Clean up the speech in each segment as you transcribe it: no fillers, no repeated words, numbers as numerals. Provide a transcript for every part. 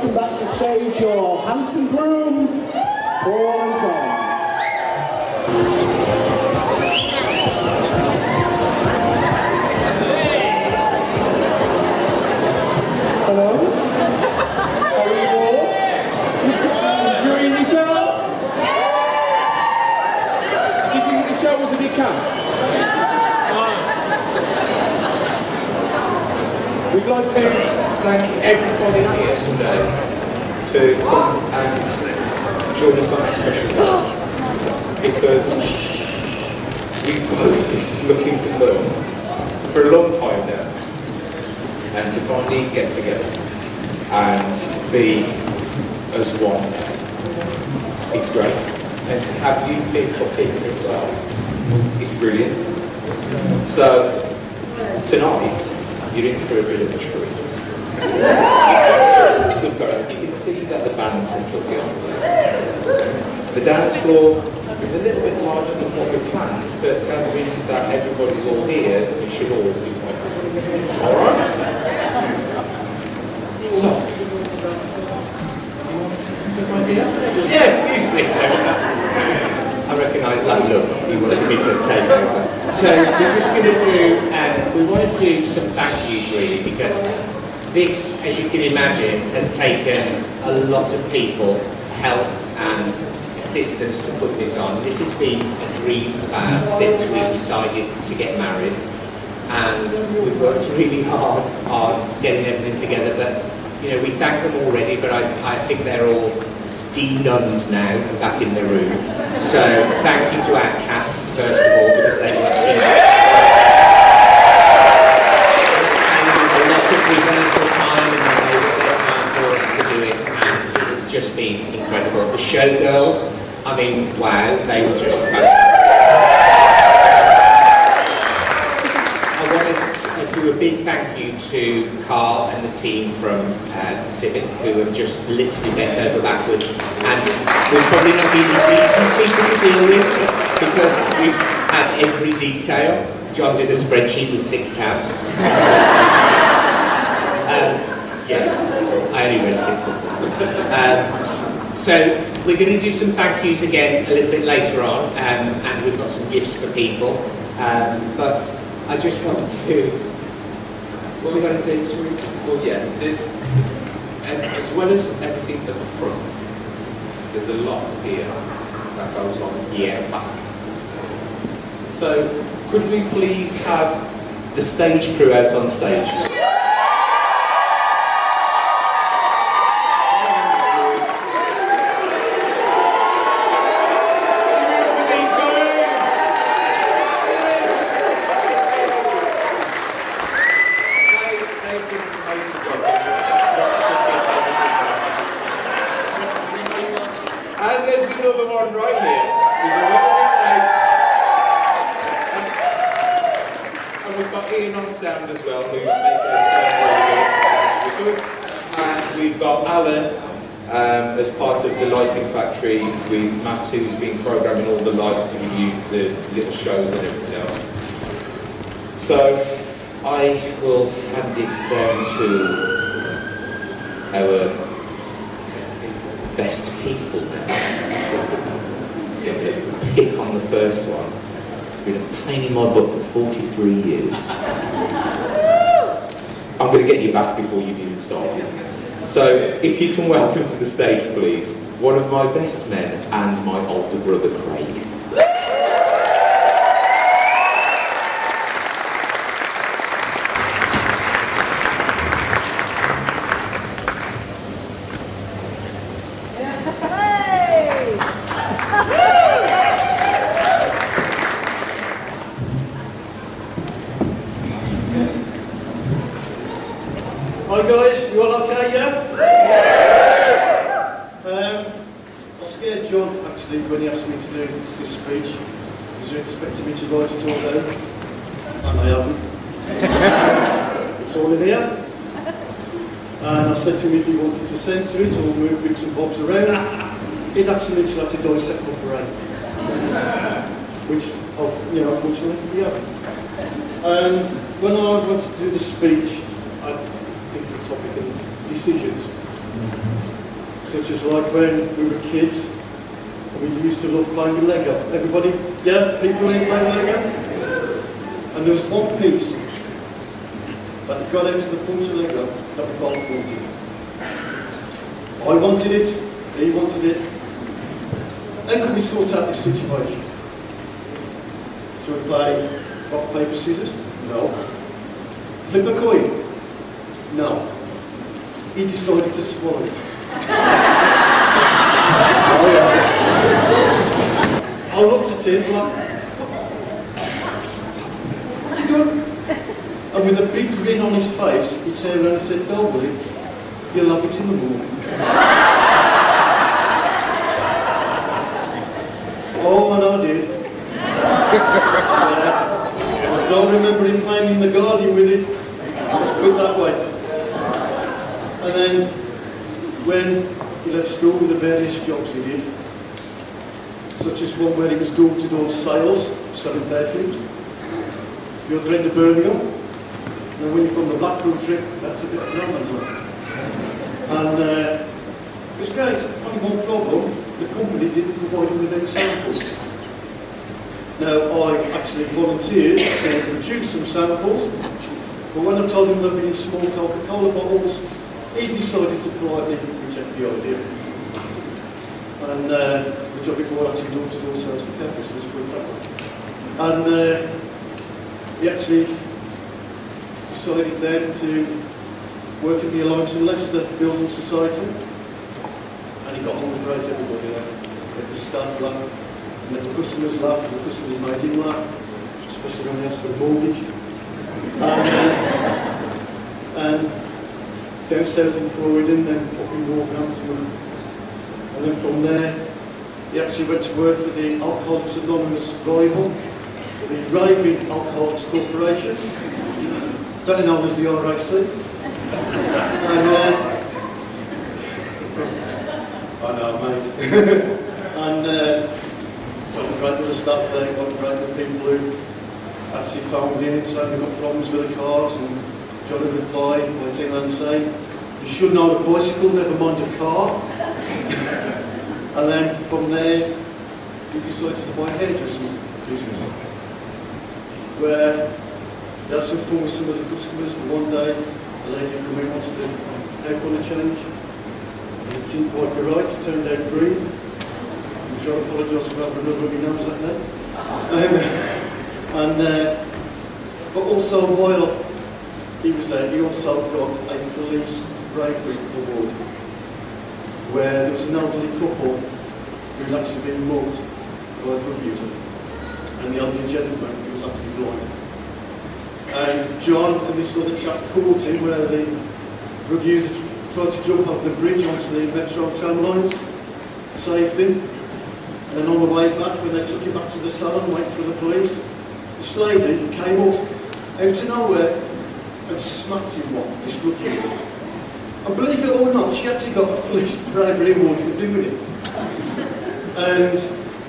welcome back to stage your handsome grooms, Paul and Tom. Hello? How are you all? Enjoying yourselves? Do you think the show was a big camp? We'd like to thank everybody here today to come and join us on this special day, because we've both been looking for love for a long time now, and to finally get together and be as one, it's great. And to have you people here as well is brilliant. So tonight you're in for a bit of a treat. You've got sorts of going. You can see that the band's set up behind us. The dance floor is a little bit larger than what we planned, but gathering that everybody's all here, you should all fit on. Alright? So, yes, excuse me. I recognise that look. You wanted me to take over. So we're just going to do, we want to do some thank yous really, because this, as you can imagine, has taken a lot of people, help and assistance to put this on. This has been a dream of ours since we decided to get married, and we've worked really hard on getting everything together, but you know, we thank them already, but I think they're all de-nunned now and back in the room. So thank you to our cast first of all, because they were a lot of rehearsal time, and they gave their time for us to do it, and it has just been incredible. The showgirls, I mean, wow, they were just fantastic. I want to do a big thank you to Carl and the team from the Civic, who have just literally bent over backwards, and we've probably not been the easiest people to deal with, because we've had every detail. John did a spreadsheet with 6 tabs. Yes, I only read 6 of them. So we're going to do some thank yous again a little bit later on, and we've got some gifts for people. But I just want to. What are we going to do? Well, yeah, there's, as well as everything at the front, there's a lot here that goes on at the back. So, could we please have the stage crew out on stage? And there's another one right here. He's a little bit late. And we've got Ian on sound as well, who's making us sound really good. And we've got Alan as part of the lighting factory, with Matt, who's been programming all the lights to give you the little shows and everything else. So I will hand it down to our best people now. So I'm going to pick on the first one. It's been a pain in my butt for 43 years. I'm going to get you back before you've even started. So if you can welcome to the stage, please, one of my best men and my older brother, Craig. Hi guys, you all okay, yeah? I scared John actually when he asked me to do this speech, because he expected me to write it all down, and I haven't. It's all in here. And I said to him if he wanted to censor it or move bits and bobs around, he'd actually literally have to dissect my brain. Which, unfortunately, he hasn't. And when I wanted to do the speech, I think the topic is decisions. Such as like when we were kids, we used to love playing with Lego. Everybody, yeah, people here play Lego? And there was one piece that got out of the bunch of Lego that we both wanted. I wanted it, he wanted it. How could we sort out this situation? Should we play rock, paper, scissors? No. Flip a coin? No. He decided to swallow it. Oh yeah. I looked at him like, what you doing? And with a big grin on his face, he turned around and said, don't worry, you'll have it in the morning. Oh, and I did. Yeah. I don't remember him playing in the garden with it. Let's put it that way. And then, when he left school with the various jobs he did, such as one where he was door-to-door sales, selling perfumes, the other end of Birmingham. Now when you're from the Black Country, that's a bit of no man's land. And it was great, only one problem, the company didn't provide him with any samples. Now I actually volunteered to produce some samples, but when I told him they'd be in small Coca-Cola bottles, he decided to politely reject the idea. And the job it was actually door-to-door sales for campus, let's put it that way. And he actually decided then to work in the Alliance in Leicester Building Society. And he got on with great everybody there. Made the staff laugh, made the customers laugh, and the customers made him laugh, especially when they asked for a mortgage. And down south in Croydon, then up in Wolverhampton. And then from there, he actually went to work for the Alcoholics Anonymous rival, the Raving Alcoholics Corporation, better known as the RAC. And I know, mate. And got great with the staff there, got great with people who actually phoned in saying they've got problems with the cars, and Johnny replied by turning around and saying, you should know a bicycle, never mind a car. And then from there, he decided to buy a hairdressing business, where he had some fun with some of the customers. The one day, a lady come in wanted a hair colour change, and it didn't quite be right, it turned out green. And John apologised for having another rubby nose that day. But also, while he was there, he also got a police bravery award, where there was an elderly couple who'd actually been mugged by a drug user, and the elderly gentleman who was actually blind. And John and this other chap caught him where the drug user tried to jump off the bridge onto the metro tram lines, saved him, and then on the way back, when they took him back to the salon waiting for the police, this lady came up out of nowhere and smacked him one, this drug user. And believe it or not, she actually got a police bravery award for doing it. And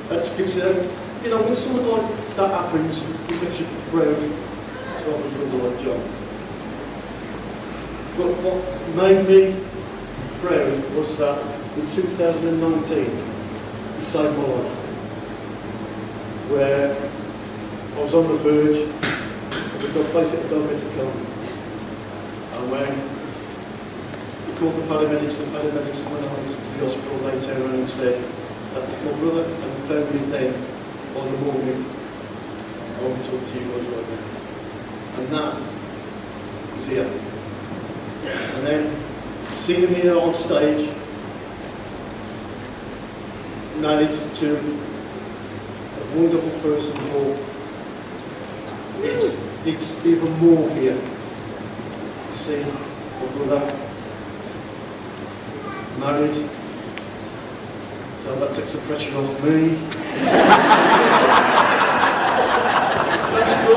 that's because, you know, when something like that happens, it makes you proud to have a brother like John. But what made me proud was that in 2019, he saved my life. Where I was on the verge of a basically a diabetic coma. And when called the paramedics went out to the hospital, they turned around and said that if my brother and family then on the morning, I want to talk to you guys right now. And that is here. And then seeing him here on stage, married to a wonderful person more, it's even more here to see my brother married, so that takes the pressure off me. Thanks, bro.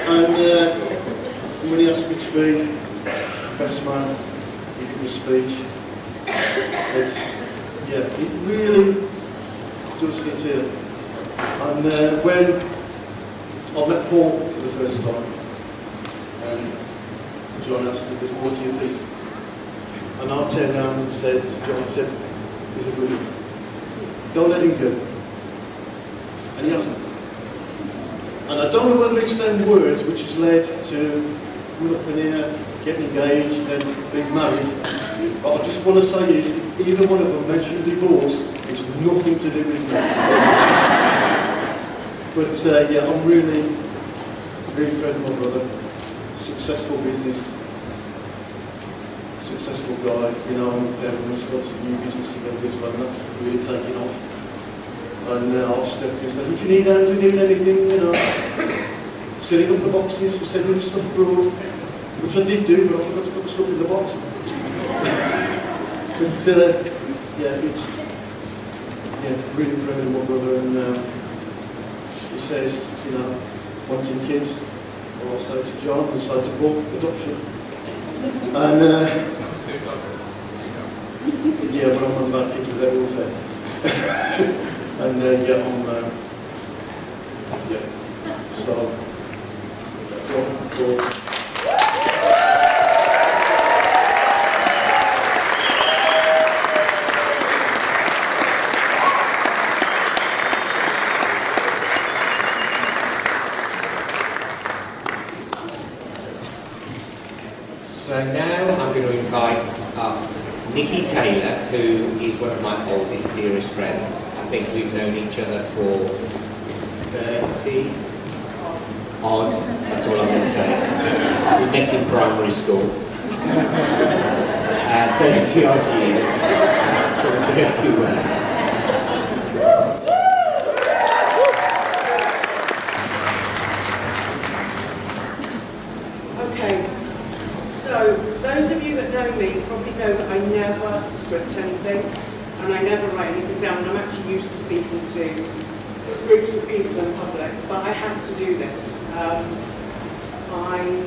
And when he asked me to be best man, he gave a speech. It's yeah, it really does hit here. And when I met Paul for the first time, John asked me, what do you think? And I turned around and said, John said, he's a good one. Don't let him go. And he hasn't. And I don't know whether it's them words which has led to coming up in here, getting engaged, then being married. But I just want to say is, if either one of them mentioned divorce, it's nothing to do with me. But yeah, I'm really proud of my brother. Successful business, successful guy. You know, we've started a new business together as well, and that's really taken off. And I've stepped in and said, if you need help with doing anything, you know, setting up the boxes for sending the stuff abroad, which I did do, but I forgot to put the stuff in the box. But yeah, it's really proud of my brother, and he says, you know, wanting kids, or I'll say to John, I'll say to Paul, adoption. And yeah, but I'm on about kids without welfare. And yeah, I'm yeah. So, John, Paul. So now I'm going to invite up Nikki Taylor, who is one of my oldest, dearest friends. I think we've known each other for 30 odd, that's all I'm going to say. We met in primary school. 30 odd years. To come and say a few words. So, those of you that know me probably know that I never script anything, and I never write anything down, and I'm actually used to speaking to groups of people in public, but I had to do this. I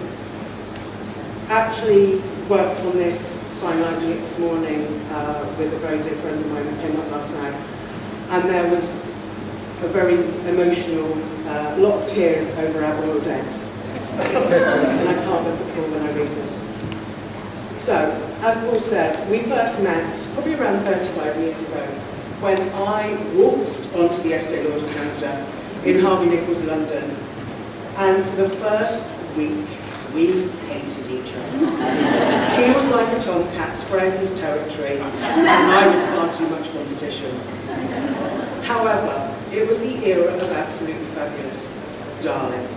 actually worked on this, finalising it this morning with a very dear friend of mine that came up last night, and there was a very emotional, lot of tears over our-boiled eggs. And I can't look at Paul when I read this. So, as Paul said, we first met probably around 35 years ago when I waltzed onto the Estee Lauder counter in Harvey Nichols, London. And for the first week, we hated each other. He was like a tomcat spraying his territory, and I was far too much competition. However, it was the era of Absolutely Fabulous, darling,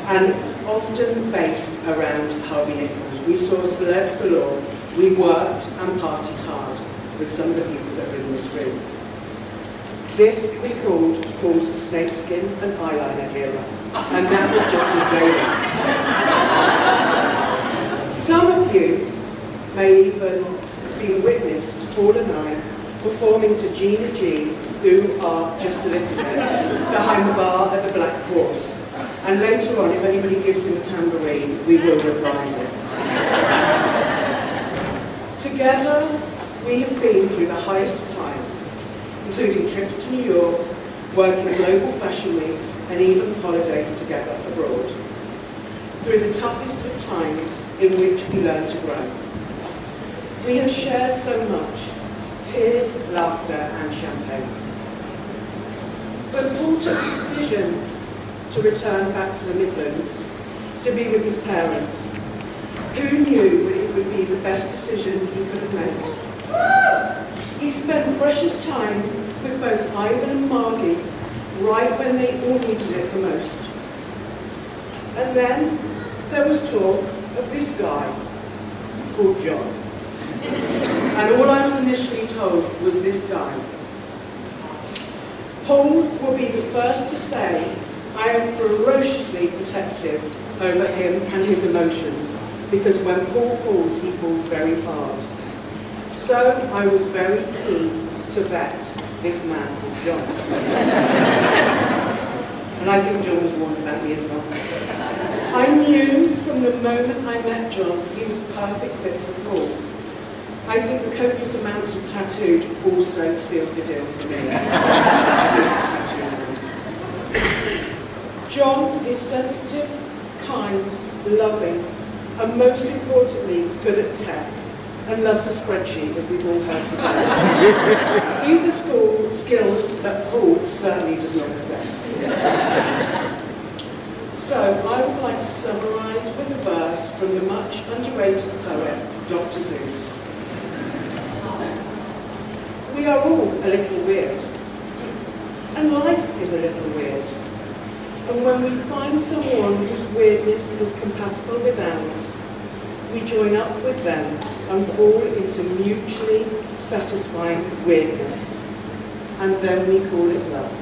and often based around Harvey Nichols. We saw celebs galore. We worked and partied hard with some of the people that are in this room. This we called Paul's snakeskin and eyeliner era, and that was just his day. Some of you may even have been witness to Paul and I performing to Gina G, who are just a little bit behind the bar at the Black Horse. And later on, if anybody gives him a tambourine, we will reprise it. Together, we have been through the highest of highs, including trips to New York, working global fashion weeks, and even holidays together abroad. Through the toughest of times in which we learn to grow. We have shared so much, tears, laughter, and champagne. When Paul took the decision to return back to the Midlands, to be with his parents, who knew that it would be the best decision he could have made? He spent precious time with both Ivan and Margie right when they all needed it the most. And then there was talk of this guy called John. And all I was initially told was this guy. Paul will be the first to say I am ferociously protective over him and his emotions, because when Paul falls, he falls very hard. So I was very keen to vet this man called John. And I think John was warned about me as well. I knew from the moment I met John, he was a perfect fit for Paul. I think the copious amounts of tattooed also sealed the deal for me. I do have a tattoo. John is sensitive, kind, loving, and most importantly, good at tech, and loves a spreadsheet, as we've all heard today. These are skills that Paul certainly does not possess. So, I would like to summarise with a verse from the much underrated poet, Dr. Seuss. We are all a little weird, and life is a little weird. And when we find someone whose weirdness is compatible with ours, we join up with them and fall into mutually satisfying weirdness. And then we call it love.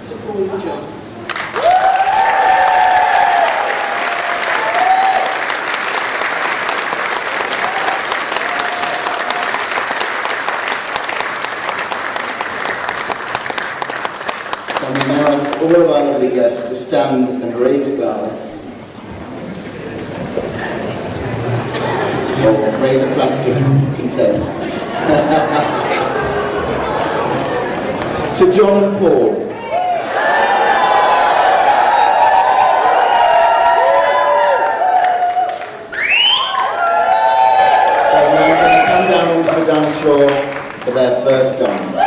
To Paul and John. And we now ask all of our lovely guests to stand and raise a glass. Or raise a plastic container. To John and Paul. They're now going to come down onto the dance floor for their first dance.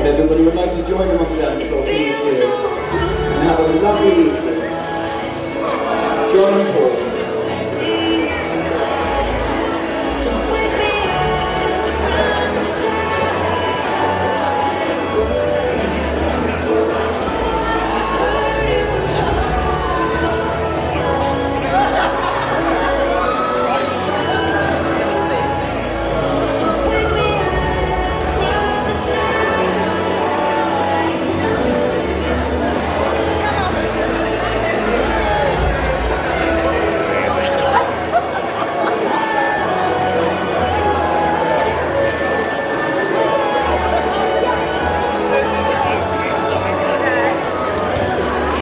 Everybody would like to join them on the dance floor, please do. And have a lovely evening. John and Paul.